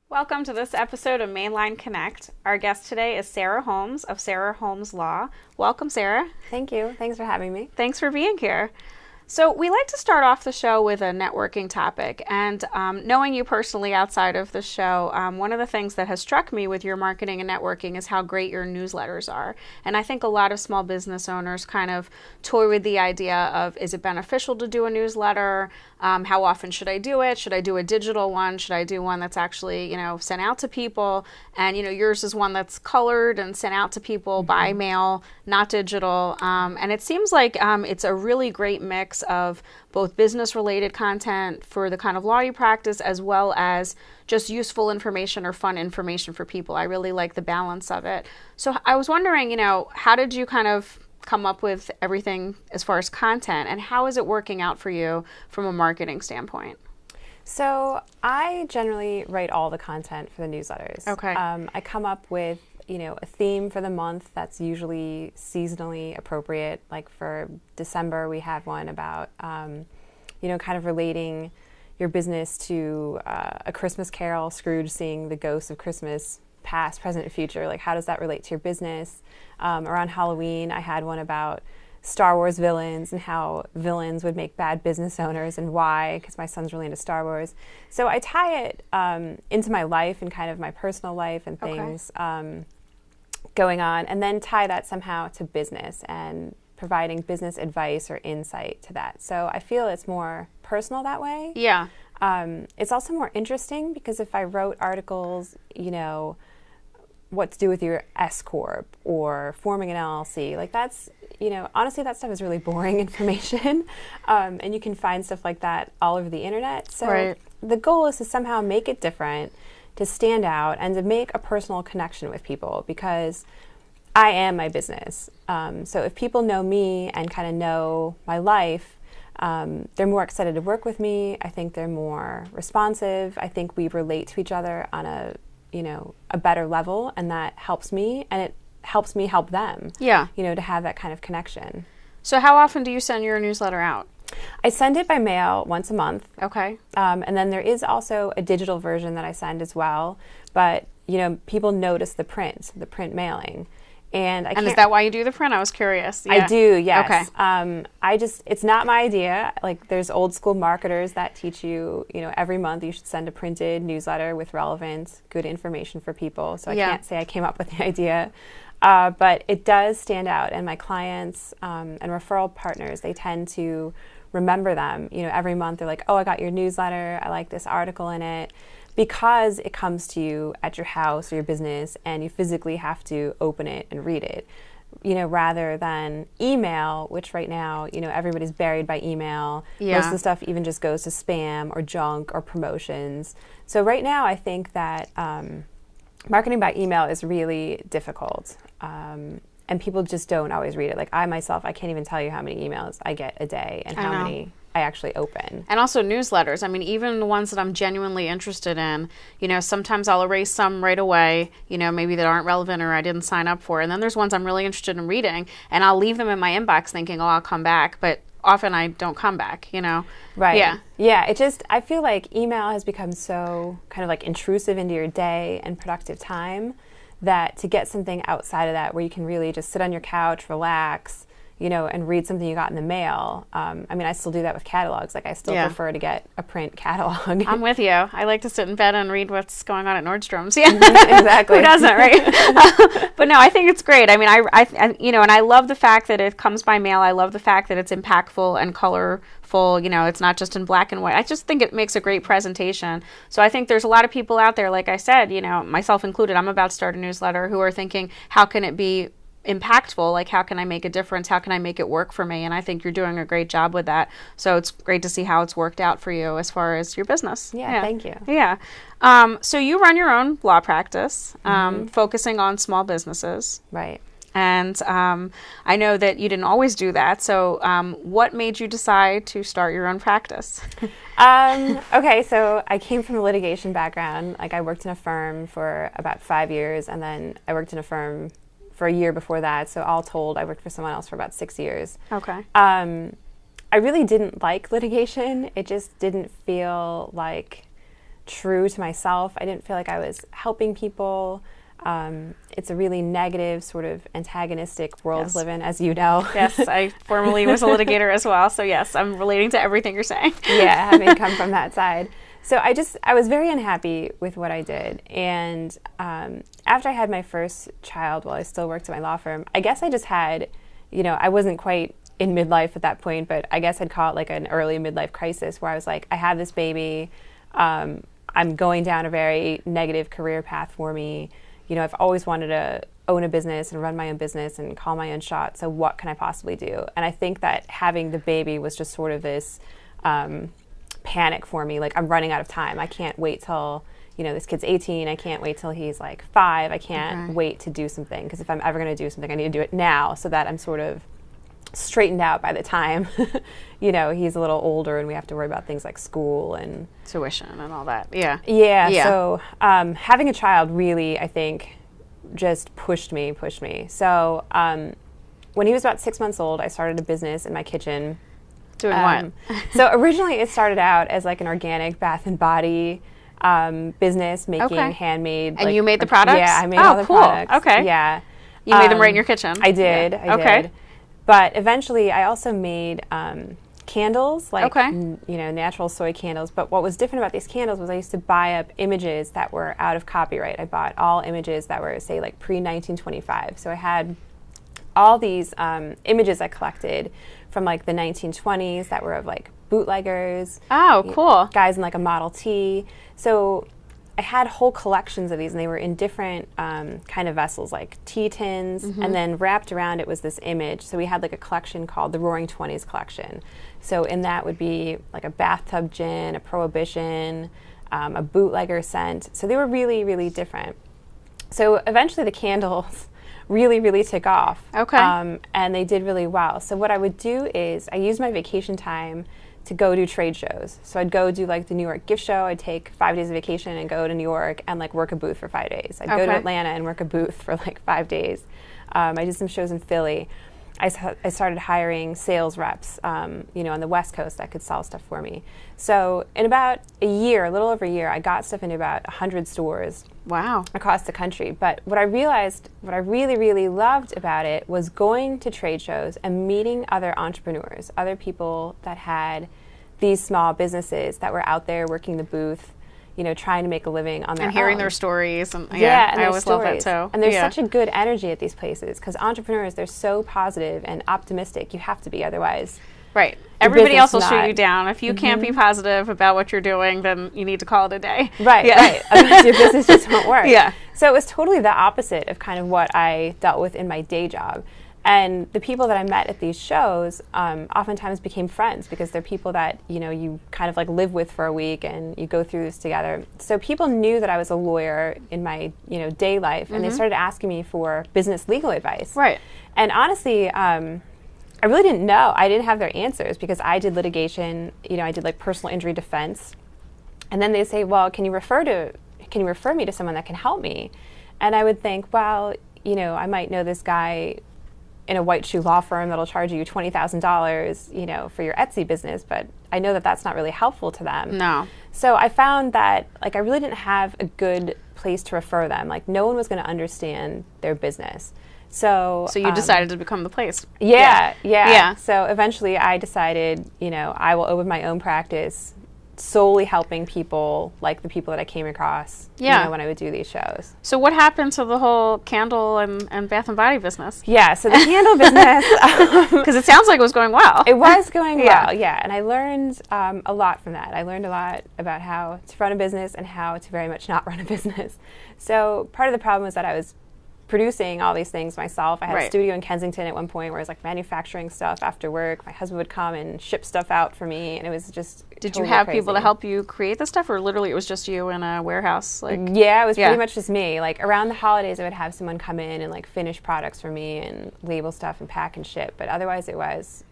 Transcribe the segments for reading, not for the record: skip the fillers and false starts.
Welcome to this episode of Mainline Connect. Our guest today is Sarah Holmes of Sarah Holmes Law. Welcome, Sarah. Thank you. Thanks for having me. Thanks for being here. So we like to start off the show with a networking topic. And knowing you personally outside of the show, one of the things that has struck me with your marketing and networking is how great your newsletters are. And I think a lot of small business owners kind of toy with the idea of, is it beneficial to do a newsletter? How often should I do it? Should I do a digital one? Should I do one that's actually, sent out to people? And, yours is one that's colored and sent out to people by mail, not digital. And it seems like it's a really great mix of both business-related content for the kind of law you practice, as well as just useful information or fun information for people. I really like the balance of it. So I was wondering, how did you kind of come up with everything as far as content, and how is it working out for you from a marketing standpoint? So I generally write all the content for the newsletters. Okay. I come up with a theme for the month that's usually seasonally appropriate. Like for December, we had one about kind of relating your business to A Christmas Carol, Scrooge seeing the ghosts of Christmas past, present, and future. Like, how does that relate to your business? Around Halloween, I had one about Star Wars villains and how villains would make bad business owners and why, because my son's really into Star Wars. So I tie it into my life and kind of my personal life and things going on, and then tie that somehow to business and providing business advice or insight to that. So I feel it's more personal that way. Yeah. It's also more interesting because if I wrote articles, what to do with your S Corp or forming an LLC, like that's, honestly, that stuff is really boring information. And you can find stuff like that all over the internet. So the goal is to somehow make it different, to stand out, and to make a personal connection with people, because I am my business. So if people know me and kind of know my life, they're more excited to work with me. I think they're more responsive. I think we relate to each other on a better level, and that helps me, and it helps me help them. Yeah. To have that kind of connection. So how often do you send your newsletter out? I send it by mail once a month. Okay. And then there is also a digital version that I send as well. But, people notice the print mailing. And is that why you do the print? I was curious. Yeah. I do, yes. Okay. It's not my idea. Like, there's old school marketers that teach you, every month you should send a printed newsletter with relevant, good information for people. So I can't say I came up with the idea. But it does stand out. And my clients and referral partners, they tend to remember them. Every month they're like, oh, I got your newsletter. I like this article in it. Because it comes to you at your house or your business and you physically have to open it and read it, rather than email, which right now, everybody's buried by email. Yeah. Most of the stuff even just goes to spam or junk or promotions. So right now I think that marketing by email is really difficult. And people just don't always read it. Like I myself, I can't even tell you how many emails I get a day and how many I actually open. And also newsletters. I mean, even the ones that I'm genuinely interested in, sometimes I'll erase some right away, maybe that aren't relevant or I didn't sign up for. And then there's ones I'm really interested in reading, and I'll leave them in my inbox thinking, oh, I'll come back. But often I don't come back, Right. Yeah. Yeah. I feel like email has become so kind of like intrusive into your day and productive time that to get something outside of that where you can really just sit on your couch, relax, and read something you got in the mail. I still do that with catalogs. Like I still prefer to get a print catalog. I'm with you. I like to sit in bed and read what's going on at Nordstrom's. Yeah, exactly. Who doesn't, right? But no, I think it's great. I mean, I and I love the fact that it comes by mail. I love the fact that it's impactful and colorful. It's not just in black and white. I just think it makes a great presentation. So I think there's a lot of people out there, like I said, myself included, I'm about to start a newsletter, who are thinking, how can it be impactful? Like, how can I make a difference? How can I make it work for me? And I think you're doing a great job with that. So it's great to see how it's worked out for you as far as your business. Yeah. Thank you. Yeah. So you run your own law practice, focusing on small businesses. Right. And I know that you didn't always do that. So what made you decide to start your own practice? Okay, so I came from a litigation background. Like I worked in a firm for about 5 years, and then I worked in a firm for a year before that. So all told, I worked for someone else for about 6 years. Okay. I really didn't like litigation. It just didn't feel like true to myself. I didn't feel like I was helping people. It's a really negative, sort of antagonistic world to live in, as you know. Yes, I formerly was a litigator as well. So yes, I'm relating to everything you're saying. Yeah, having come from that side. So I was very unhappy with what I did. And after I had my first child, while I still worked at my law firm, I guess I just had, I wasn't quite in midlife at that point, but I guess I'd call it like an early midlife crisis, where I was like, I have this baby. I'm going down a very negative career path for me. I've always wanted to own a business and run my own business and call my own shot. So what can I possibly do? And I think that having the baby was just sort of this panic for me. Like, I'm running out of time. I can't wait till, this kid's 18. I can't wait till he's like 5. I can't wait to do something, because if I'm ever going to do something, I need to do it now, so that I'm sort of straightened out by the time, he's a little older and we have to worry about things like school and tuition and all that. Yeah. So having a child really, I think, just pushed me. So when he was about 6 months old, I started a business in my kitchen. Doing what? So originally it started out as like an organic bath and body business, making handmade. And you made the products? Yeah, I made all the products. Okay. Yeah. You made them right in your kitchen? I did. Yeah. I did. But eventually I also made candles, like, natural soy candles. But what was different about these candles was I used to buy up images that were out of copyright. I bought all images that were, say, like pre-1925. So I had all these images I collected from like the 1920s that were of like bootleggers. Oh, cool. Guys in like a Model T. So I had whole collections of these, and they were in different kind of vessels, like tea tins, and then wrapped around it was this image. So we had like a collection called the Roaring Twenties collection. So in that would be like a bathtub gin, a Prohibition, a bootlegger scent. So they were really, really different. So eventually the candles really, really took off. Okay. And they did really well. So what I would do is I used my vacation time to go do trade shows. So I'd go do like the New York gift show. I'd take 5 days of vacation and go to New York and like work a booth for 5 days. I'd go to Atlanta and work a booth for like 5 days. I did some shows in Philly. I started hiring sales reps, on the West Coast that could sell stuff for me. So in about a little over a year, I got stuff into about 100 stores. Wow. Across the country. But what I realized, what I really, really loved about it was going to trade shows and meeting other entrepreneurs, other people that had these small businesses that were out there working the booth, trying to make a living on their own. And hearing their stories. And and I always love that too. And there's such a good energy at these places, because entrepreneurs, they're so positive and optimistic. You have to be, otherwise. Right. Everybody else will shoot you down. If you can't be positive about what you're doing, then you need to call it a day. Right, right. Otherwise your business just won't work. Yeah. So it was totally the opposite of kind of what I dealt with in my day job. And the people that I met at these shows oftentimes became friends, because they're people that, you kind of like live with for a week and you go through this together. So people knew that I was a lawyer in my, day life, and they started asking me for business legal advice. Right. And honestly, I really didn't know. I didn't have their answers, because I did litigation, I did like personal injury defense. And then they'd say, well, can you refer me to someone that can help me? And I would think, well, I might know this guy in a white shoe law firm that'll charge you $20,000, for your Etsy business, but I know that that's not really helpful to them. No. So I found that like I really didn't have a good place to refer them. Like no one was going to understand their business. So you decided to become the place. Yeah. So eventually I decided, I will open my own practice, solely helping people like the people that I came across when I would do these shows. So what happened to the whole candle and bath and body business? Yeah, so the candle business... Because it sounds like it was going well. It was going well, yeah. And I learned a lot from that. I learned a lot about how to run a business and how to very much not run a business. So part of the problem was that I was producing all these things myself. I had a studio in Kensington at one point where I was like manufacturing stuff after work. My husband would come and ship stuff out for me, and it was just Did you have people to help you create the stuff, or literally it was just you in a warehouse? Yeah, it was pretty much just me. Like around the holidays I would have someone come in and like finish products for me and label stuff and pack and ship, but otherwise it was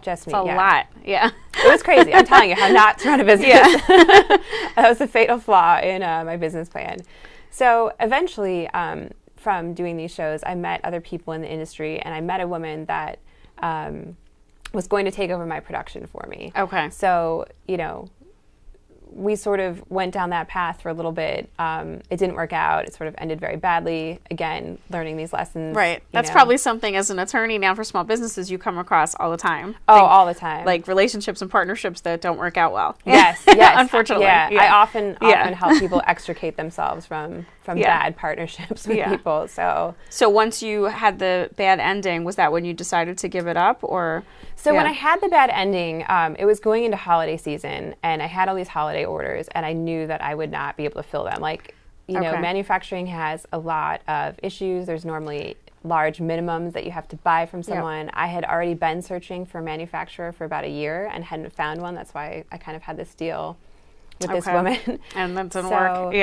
just me. It's a lot. Yeah. It was crazy. I'm telling you how not to run a business. Yeah. That was a fatal flaw in my business plan. So eventually, from doing these shows, I met other people in the industry, and I met a woman that was going to take over my production for me. Okay. So, we sort of went down that path for a little bit. It didn't work out. It sort of ended very badly. Again, learning these lessons. Right. That's probably something as an attorney now for small businesses you come across all the time. All the time. Like relationships and partnerships that don't work out well. Yes. Unfortunately. Yeah. I often help people extricate themselves from bad partnerships with people. So once you had the bad ending, was that when you decided to give it up, or? So when I had the bad ending, it was going into holiday season, and I had all these holiday orders, and I knew that I would not be able to fill them. Like, you know, manufacturing has a lot of issues. There's normally large minimums that you have to buy from someone. Yep. I had already been searching for a manufacturer for about a year and hadn't found one. That's why I kind of had this deal with this woman. And that didn't work.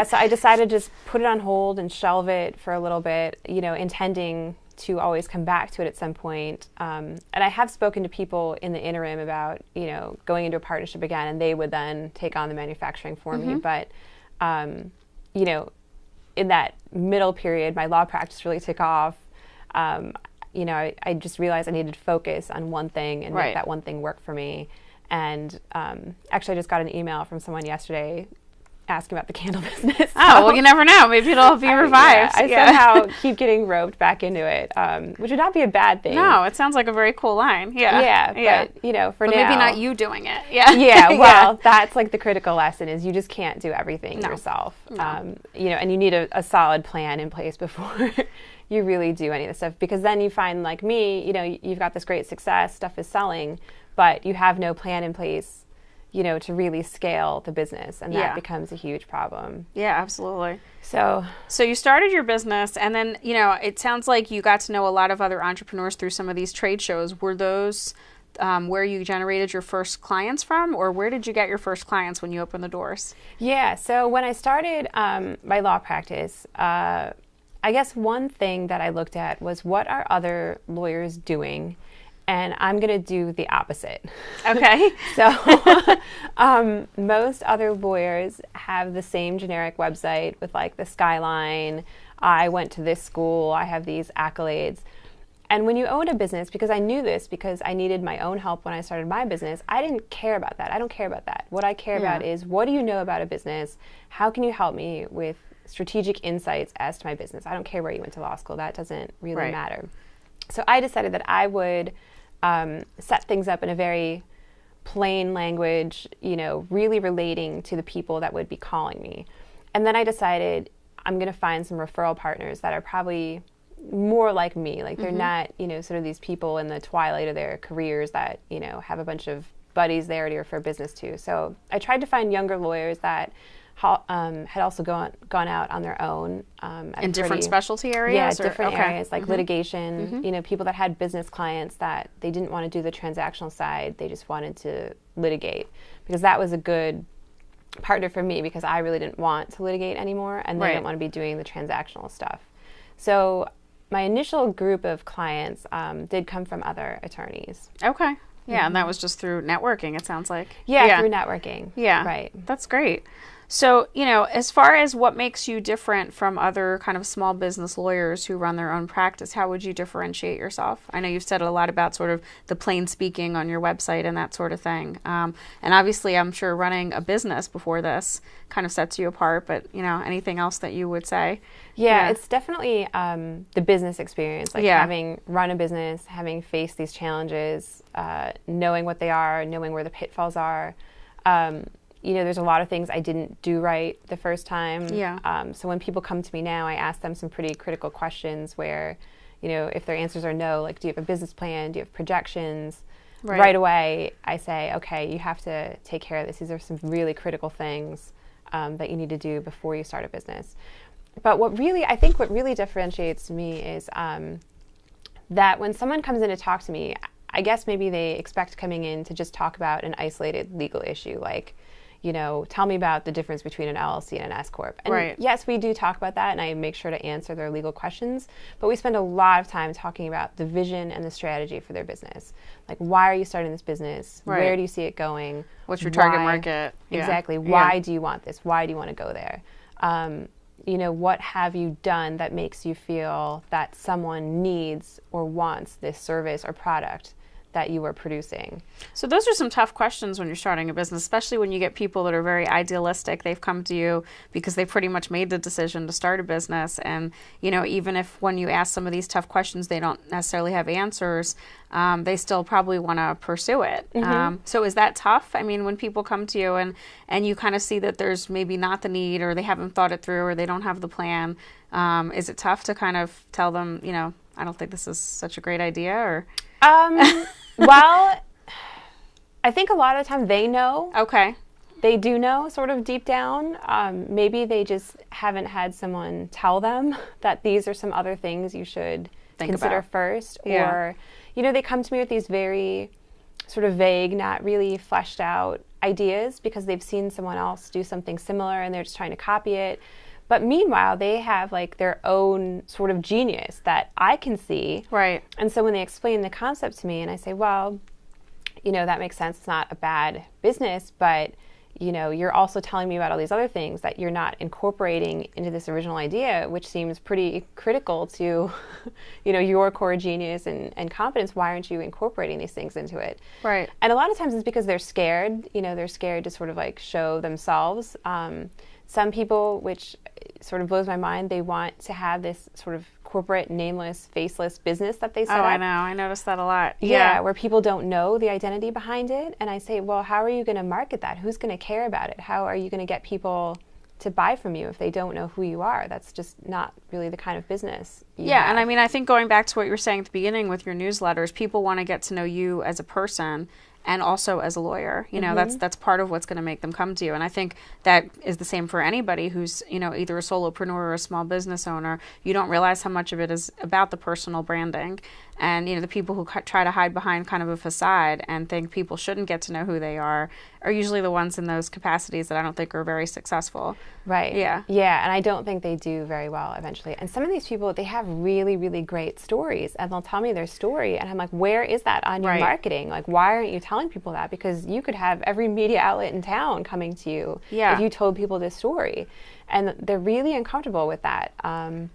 So I decided to just put it on hold and shelve it for a little bit, you know, intending to always come back to it at some point. And I have spoken to people in the interim about, you know, going into a partnership again, and they would then take on the manufacturing for me. But, you know, in that middle period, my law practice really took off. You know, I just realized I needed to focus on one thing and make that one thing work for me. And actually, I just got an email from someone yesterday asking about the candle business. Well, you never know. Maybe it'll be revived. I somehow keep getting roped back into it, which would not be a bad thing. No, it sounds like a very cool line. But, you know, for now. Maybe not you doing it. Well, that's like the critical lesson is you just can't do everything yourself. No. You know, and you need a solid plan in place before you really do any of this stuff. Because then you find, like me, you know, you've got this great success, stuff is selling, but you have no plan in place, you know, to really scale the business, and that becomes a huge problem. Yeah, absolutely. So you started your business, and then, you know, it sounds like you got to know a lot of other entrepreneurs through some of these trade shows. Were those where you generated your first clients from, or where did you get your first clients when you opened the doors? Yeah, so when I started my law practice, I guess one thing that I looked at was what are other lawyers doing? And I'm going to do the opposite. Okay. So most other lawyers have the same generic website with like the skyline, I went to this school, I have these accolades. And when you own a business, because I knew this, because I needed my own help when I started my business, I didn't care about that. I don't care about that. What I care about is, what do you know about a business? How can you help me with strategic insights as to my business? I don't care where you went to law school. That doesn't really matter. So I decided that I would set things up in a very plain language, you know, really relating to the people that would be calling me. And then I decided I'm going to find some referral partners that are probably more like me. Like they're not, you know, sort of these people in the twilight of their careers that, you know, have a bunch of buddies there to refer business to. So I tried to find younger lawyers that had also gone out on their own. In different specialty areas? Yeah, different areas, like litigation, you know, people that had business clients that they didn't want to do the transactional side, they just wanted to litigate. Because that was a good partner for me, because I really didn't want to litigate anymore, and they didn't want to be doing the transactional stuff. So my initial group of clients did come from other attorneys. Okay. Yeah, and that was just through networking, it sounds like. Yeah, through networking. Yeah. Right. That's great. So, you know, as far as what makes you different from other kind of small business lawyers who run their own practice, how would you differentiate yourself? I know you've said a lot about sort of the plain speaking on your website and that sort of thing. And obviously, I'm sure running a business before this kind of sets you apart, but, you know, anything else that you would say? Yeah, it's definitely the business experience, like having run a business, having faced these challenges, knowing what they are, knowing where the pitfalls are. You know, there's a lot of things I didn't do right the first time. So when people come to me now, I ask them some pretty critical questions where, you know, if their answers are no, like, do you have a business plan? Do you have projections? Right away, I say, okay, you have to take care of this. These are some really critical things that you need to do before you start a business. But I think what really differentiates me is that when someone comes in to talk to me, I guess maybe they expect coming in to just talk about an isolated legal issue, like, you know, tell me about the difference between an LLC and an S Corp. And yes, we do talk about that, and I make sure to answer their legal questions, but we spend a lot of time talking about the vision and the strategy for their business. Like, why are you starting this business? Where do you see it going? What's your target market? Exactly. Why do you want this? Why do you want to go there? You know, what have you done that makes you feel that someone needs or wants this service or product that you are producing. So those are some tough questions when you're starting a business, especially when you get people that are very idealistic. They've come to you because they pretty much made the decision to start a business. And, you know, even if when you ask some of these tough questions, they don't necessarily have answers, they still probably want to pursue it. So is that tough? I mean, when people come to you and you kind of see that there's maybe not the need, or they haven't thought it through, or they don't have the plan, is it tough to kind of tell them, you know, I don't think this is such a great idea? Or well, I think a lot of the time they know. Okay. They do know sort of deep down. Maybe they just haven't had someone tell them that these are some other things you should consider first. Yeah. Or, you know, they come to me with these very sort of vague, not really fleshed out ideas because they've seen someone else do something similar and they're just trying to copy it. But meanwhile, they have like their own sort of genius that I can see. Right. And so when they explain the concept to me and I say, well, you know, that makes sense. It's not a bad business, but, you know, you're also telling me about all these other things that you're not incorporating into this original idea, which seems pretty critical to, you know, your core genius and competence. Why aren't you incorporating these things into it? Right. And a lot of times it's because they're scared. You know, they're scared to sort of like show themselves. Some people, which sort of blows my mind, they want to have this sort of corporate, nameless, faceless business that they set up. I know. I noticed that a lot. Yeah, where people don't know the identity behind it. And I say, well, how are you going to market that? Who's going to care about it? How are you going to get people to buy from you if they don't know who you are? That's just not really the kind of business you have. And I mean, I think going back to what you were saying at the beginning with your newsletters, people want to get to know you as a person and also as a lawyer. You know, that's part of what's going to make them come to you. And I think that is the same for anybody who's, you know, either a solopreneur or a small business owner. You don't realize how much of it is about the personal branding. And, you know, the people who try to hide behind kind of a facade and think people shouldn't get to know who they are usually the ones in those capacities that I don't think are very successful. Right. Yeah. Yeah, and I don't think they do very well eventually. And some of these people, they have really, really great stories, and they'll tell me their story, and I'm like, where is that on your marketing? Like, why aren't you telling people that? Because you could have every media outlet in town coming to you if you told people this story. And they're really uncomfortable with that. And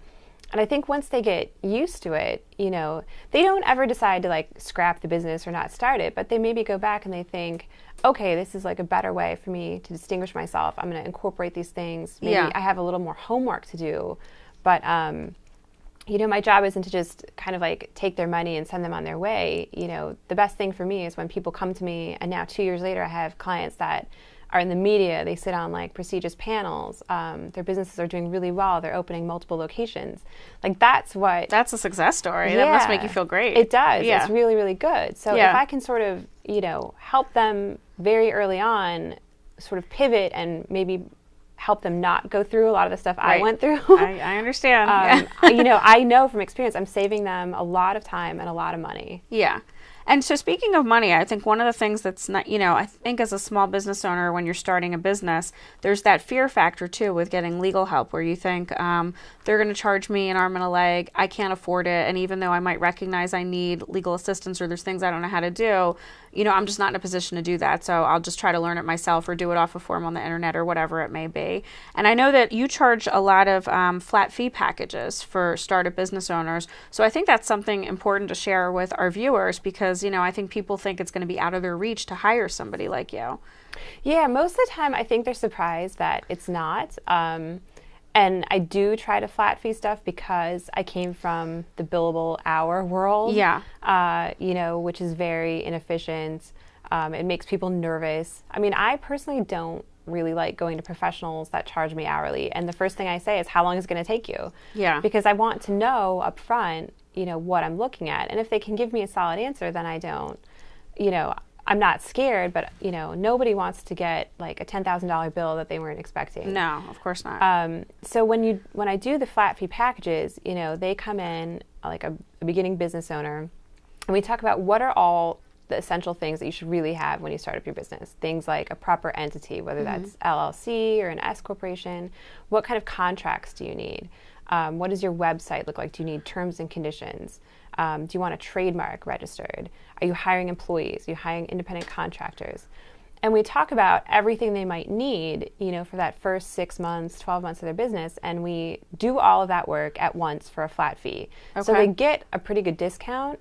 I think once they get used to it, you know, they don't ever decide to like scrap the business or not start it, but they maybe go back and they think, okay, this is like a better way for me to distinguish myself. I'm going to incorporate these things. Maybe I have a little more homework to do, but, you know, my job isn't to just kind of like take their money and send them on their way. You know, the best thing for me is when people come to me, and now 2 years later, I have clients that are in the media. They sit on like prestigious panels. Their businesses are doing really well. They're opening multiple locations. Like that's a success story. That must make you feel great. It does. It's really, really good. So if I can sort of, you know, help them very early on sort of pivot and maybe help them not go through a lot of the stuff I went through. I understand. You know, I know from experience, I'm saving them a lot of time and a lot of money. Yeah. And so speaking of money, I think one of the things that's not, you know, I think as a small business owner, when you're starting a business, there's that fear factor too with getting legal help where you think they're going to charge me an arm and a leg. I can't afford it. And even though I might recognize I need legal assistance or there's things I don't know how to do, you know, I'm just not in a position to do that. So I'll just try to learn it myself or do it off a form on the internet or whatever it may be. And I know that you charge a lot of flat fee packages for startup business owners. So I think that's something important to share with our viewers because, you know, I think people think it's going to be out of their reach to hire somebody like you. Yeah, most of the time I think they're surprised that it's not. And I do try to flat fee stuff because I came from the billable hour world. You know, which is very inefficient. It makes people nervous. I mean, I personally don't really like going to professionals that charge me hourly. And the first thing I say is, how long is it going to take you? Because I want to know up front, you know, what I'm looking at. And if they can give me a solid answer, then I don't, you know, I'm not scared, but, you know, nobody wants to get like a $10,000 bill that they weren't expecting. No, of course not. So when I do the flat fee packages, you know, they come in like a beginning business owner, and we talk about what are all the essential things that you should really have when you start up your business. Things like a proper entity, whether that's LLC or an S corporation. What kind of contracts do you need? What does your website look like? Do you need terms and conditions? Do you want a trademark registered? Are you hiring employees? Are you hiring independent contractors? And we talk about everything they might need, you know, for that first 6 months, 12 months of their business, and we do all of that work at once for a flat fee. So they get a pretty good discount.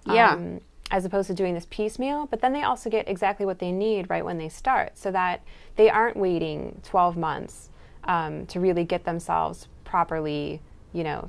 as opposed to doing this piecemeal. But then they also get exactly what they need right when they start, so that they aren't waiting 12 months to really get themselves properly,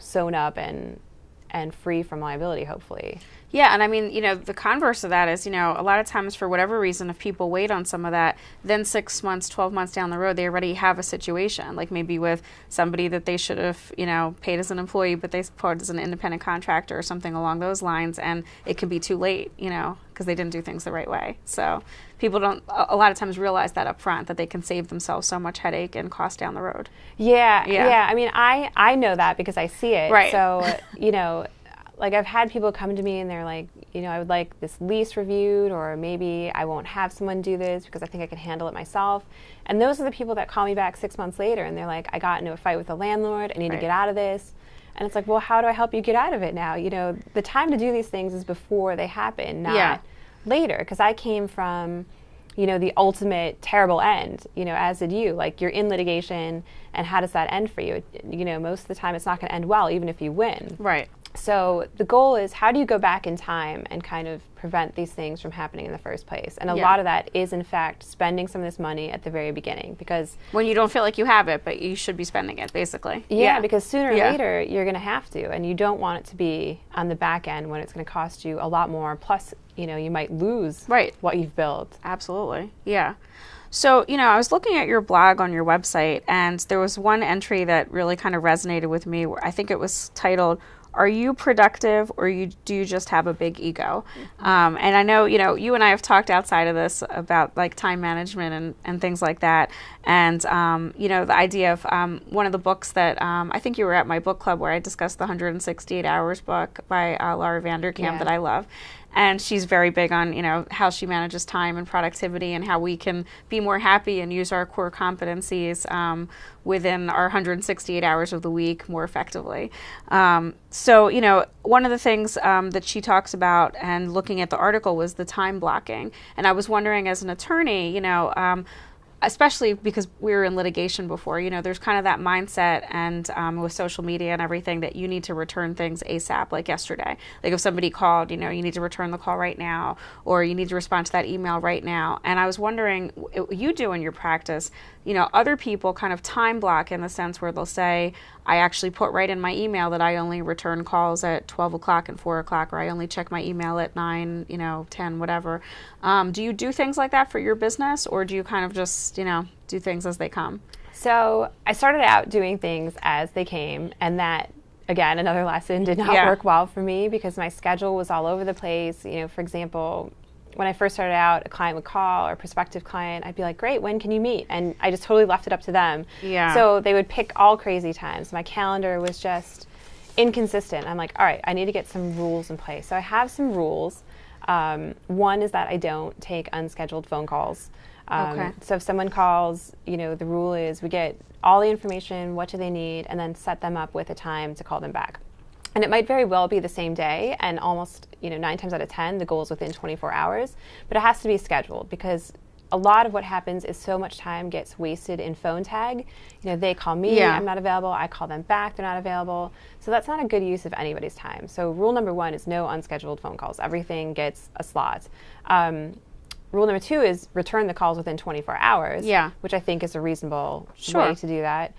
sewn up and free from liability, hopefully. Yeah, and I mean, the converse of that is, a lot of times for whatever reason, if people wait on some of that, then 6 months, 12 months down the road, they already have a situation, like maybe with somebody that they should have, paid as an employee, but they put as an independent contractor or something along those lines, and it can be too late, because they didn't do things the right way. So people don't a lot of times realize that up front, that they can save themselves so much headache and cost down the road. Yeah. I mean, I know that because I see it. Right. So, like I've had people come to me and they're like, I would like this lease reviewed, or maybe I won't have someone do this because I think I can handle it myself. And those are the people that call me back 6 months later and they're like, I got into a fight with the landlord. I need to get out of this. And it's like, well, how do I help you get out of it now? The time to do these things is before they happen, not later. Because I came from, the ultimate terrible end, as did you. Like, you're in litigation, and how does that end for you? Most of the time it's not going to end well, even if you win. Right. So the goal is, how do you go back in time and kind of prevent these things from happening in the first place? And a lot of that is, in fact, spending some of this money at the very beginning, because when you don't feel like you have it, but you should be spending it, basically. Yeah, because sooner or later you're going to have to, and you don't want it to be on the back end when it's going to cost you a lot more. Plus, you might lose what you've built. Absolutely. Yeah. So, I was looking at your blog on your website, and there was one entry that really kind of resonated with me. Where I think it was titled, "Are you productive, or do you just have a big ego?" And I know, you and I have talked outside of this about like time management and things like that. And, the idea of one of the books that I think you were at my book club where I discussed the 168 Hours book by Laura Vanderkam that I love. And she's very big on, how she manages time and productivity and how we can be more happy and use our core competencies within our 168 hours of the week more effectively. So, one of the things that she talks about and looking at the article was the time blocking. And I was wondering, as an attorney, especially because we were in litigation before, there's kind of that mindset, and with social media and everything, that you need to return things ASAP, like yesterday. Like if somebody called, you need to return the call right now, or you need to respond to that email right now. And I was wondering, what you do in your practice, other people kind of time block in the sense where they'll say, I actually put right in my email that I only return calls at 12 o'clock and 4 o'clock, or I only check my email at 9, 10, whatever. Do you do things like that for your business, or do you kind of just, do things as they come? So I started out doing things as they came, and that, again, another lesson, did not work well for me because my schedule was all over the place. For example, when I first started out, a client would call, or a prospective client, I'd be like, great, when can you meet? And I just totally left it up to them. Yeah. So they would pick all crazy times. My calendar was just inconsistent. I'm like, all right, I need to get some rules in place. So I have some rules. One is that I don't take unscheduled phone calls. So if someone calls, the rule is we get all the information, what do they need, and then set them up with a time to call them back. And it might very well be the same day, and almost, 9 times out of 10, the goal is within 24 hours. But it has to be scheduled, because a lot of what happens is so much time gets wasted in phone tag. They call me, I'm not available. I call them back, they're not available. So that's not a good use of anybody's time. So rule number 1 is no unscheduled phone calls. Everything gets a slot. Rule number 2 is return the calls within 24 hours, which I think is a reasonable way to do that.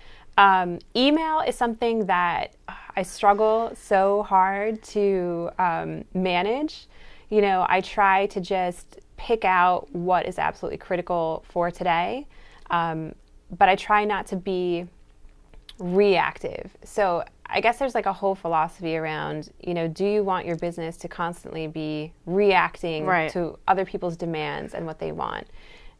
Email is something that I struggle so hard to manage. I try to just pick out what is absolutely critical for today, but I try not to be reactive. So I guess there's like a whole philosophy around, do you want your business to constantly be reacting to other people's demands and what they want?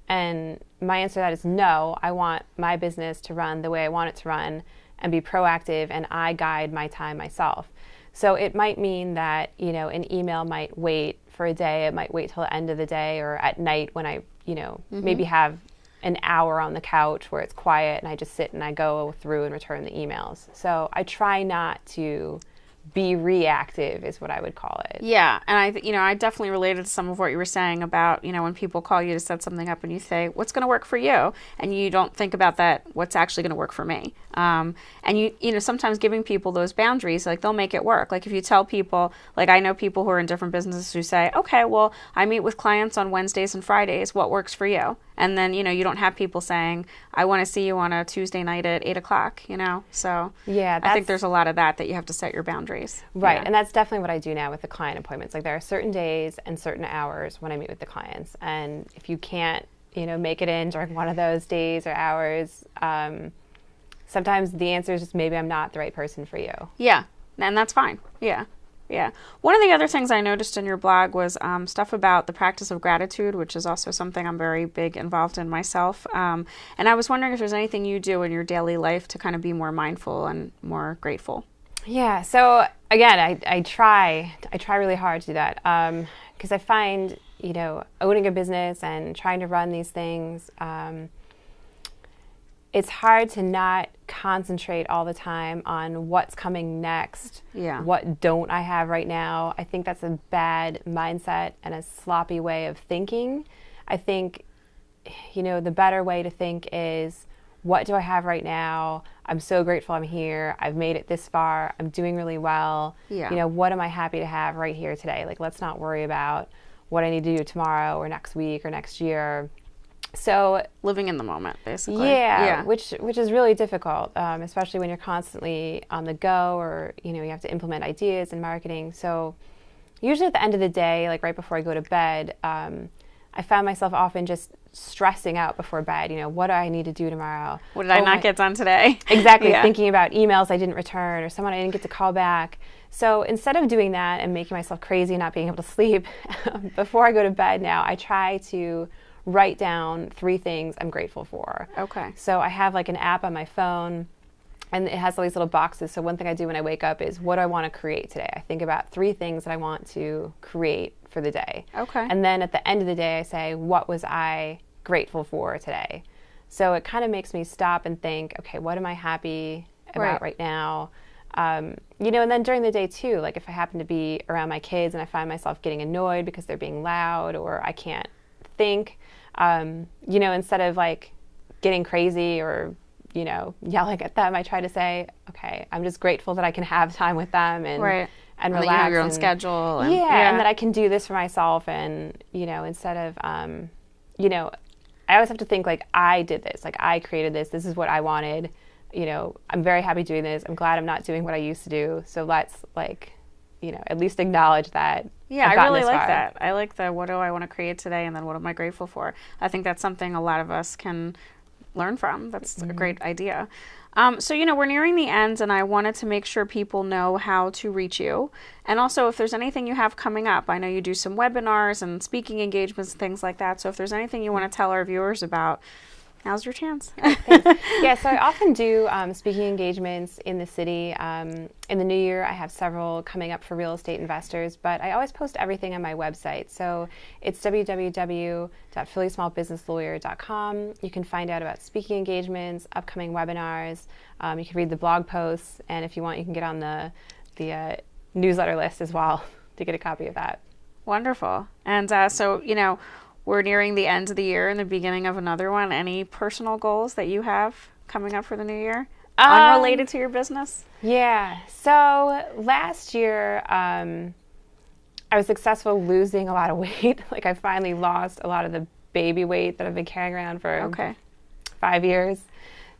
And my answer to that is no. I want my business to run the way I want it to run and be proactive, and I guide my time myself. So it might mean that, an email might wait for a day. It might wait till the end of the day or at night when I, maybe have an hour on the couch where it's quiet and I just sit and I go through and return the emails. So I try not to be reactive is what I would call it. Yeah, and I definitely related to some of what you were saying about, when people call you to set something up and you say, what's going to work for you? And you don't think about that, what's actually going to work for me. And sometimes giving people those boundaries, like they'll make it work. Like if you tell people, like I know people who are in different businesses who say, okay, well, I meet with clients on Wednesdays and Fridays. What works for you? And then, you don't have people saying, I want to see you on a Tuesday night at 8 o'clock, So yeah, I think there's a lot of that you have to set your boundaries. Right. Yeah. And that's definitely what I do now with the client appointments. Like there are certain days and certain hours when I meet with the clients. And if you can't, make it in during one of those days or hours, sometimes the answer is just maybe I'm not the right person for you. Yeah. And that's fine. Yeah. Yeah. One of the other things I noticed in your blog was stuff about the practice of gratitude, which is also something I'm very big involved in myself. And I was wondering if there's anything you do in your daily life to kind of be more mindful and more grateful. Yeah. So again, I try really hard to do that because I find, owning a business and trying to run these things, it's hard to not concentrate all the time on what's coming next. Yeah. What don't I have right now? I think that's a bad mindset and a sloppy way of thinking. I think, the better way to think is, what do I have right now? I'm so grateful I'm here. I've made it this far. I'm doing really well. Yeah. What am I happy to have right here today? Like, let's not worry about what I need to do tomorrow or next week or next year. So living in the moment, basically. Yeah. Which is really difficult, especially when you're constantly on the go or, you have to implement ideas in marketing. So usually at the end of the day, like right before I go to bed, I found myself often just stressing out before bed. What do I need to do tomorrow? What did I not get done today? Exactly. Yeah. Thinking about emails I didn't return or someone I didn't get to call back. So instead of doing that and making myself crazy and not being able to sleep, before I go to bed now, I try to write down 3 things I'm grateful for. Okay. So I have like an app on my phone and it has all these little boxes. So one thing I do when I wake up is, what do I want to create today? I think about 3 things that I want to create for the day. Okay. And then at the end of the day, I say, what was I grateful for today? So it kind of makes me stop and think, okay, what am I happy about right now? And then during the day too, like if I happen to be around my kids and I find myself getting annoyed because they're being loud or I can't think, instead of like getting crazy or, yelling at them, I try to say, okay, I'm just grateful that I can have time with them and relax. And you have your own schedule. And, and that I can do this for myself. And, instead of, I always have to think like I did this, like I created this. This is what I wanted. I'm very happy doing this. I'm glad I'm not doing what I used to do. So let's at least acknowledge that. Yeah, I really like that. I like the, what do I want to create today, and then what am I grateful for? I think that's something a lot of us can learn from. That's a great idea. So, we're nearing the end, and I wanted to make sure people know how to reach you. And also, if there's anything you have coming up, I know you do some webinars and speaking engagements and things like that. So if there's anything you want to tell our viewers about, now's your chance. Yeah, so I often do speaking engagements in the city. In the new year, I have several coming up for real estate investors, but I always post everything on my website. So it's www.phillysmallbusinesslawyer.com. You can find out about speaking engagements, upcoming webinars. You can read the blog posts, and if you want, you can get on the newsletter list as well to get a copy of that. Wonderful. And so, we're nearing the end of the year and the beginning of another one. Any personal goals that you have coming up for the new year, unrelated to your business? Yeah. So last year, I was successful losing a lot of weight. Like I finally lost a lot of the baby weight that I've been carrying around for 5 years.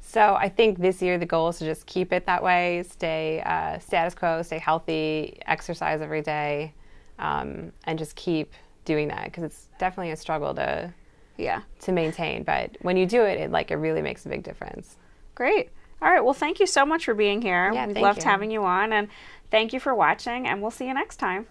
So I think this year the goal is to just keep it that way, stay status quo, stay healthy, exercise every day, and just keep doing that, because it's definitely a struggle to maintain, but when you do it, it really makes a big difference. Great. All right, well, thank you so much for being here. Yeah, we loved having you on, and thank you for watching, and we'll see you next time.